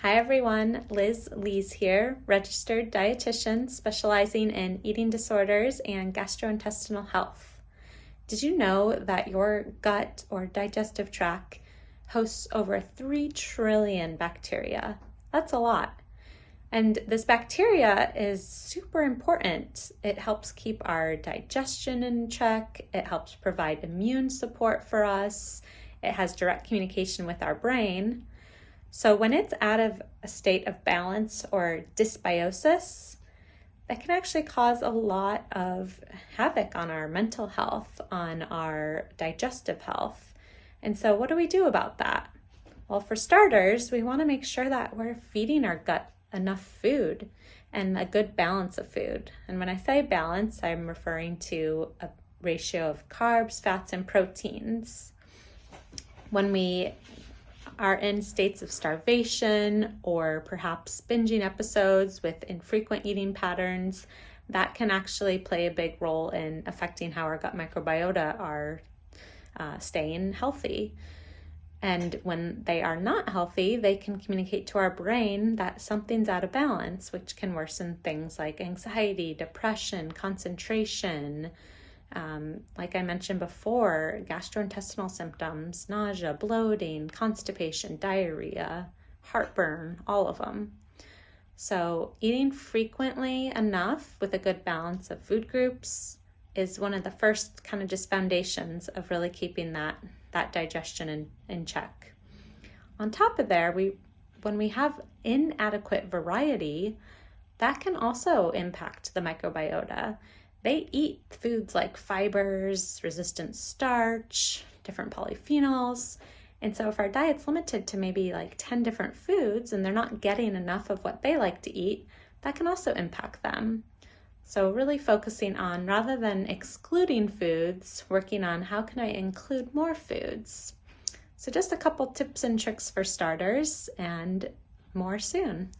Hi everyone, Liz Lees here, registered dietitian specializing in eating disorders and gastrointestinal health. Did you know that your gut or digestive tract hosts over 3 trillion bacteria? That's a lot. And this bacteria is super important. It helps keep our digestion in check. It helps provide immune support for us. It has direct communication with our brain. So when it's out of a state of balance or dysbiosis, that can actually cause a lot of havoc on our mental health, on our digestive health. And so what do we do about that? Well, for starters, we want to make sure that we're feeding our gut enough food and a good balance of food. And when I say balance, I'm referring to a ratio of carbs, fats, and proteins. When we are in states of starvation or perhaps binging episodes with infrequent eating patterns, that can actually play a big role in affecting how our gut microbiota are staying healthy. And when they are not healthy, they can communicate to our brain that something's out of balance, which can worsen things like anxiety, depression, concentration, like I mentioned before, gastrointestinal symptoms, nausea, bloating, constipation, diarrhea, heartburn, all of them. So eating frequently enough with a good balance of food groups is one of the first kind of just foundations of really keeping that digestion in check. On top of there, when we have inadequate variety, that can also impact the microbiota. They eat foods like fibers, resistant starch, different polyphenols. And so if our diet's limited to maybe like 10 different foods and they're not getting enough of what they like to eat, that can also impact them. So really focusing on, rather than excluding foods, working on how can I include more foods. So just a couple tips and tricks for starters, and more soon.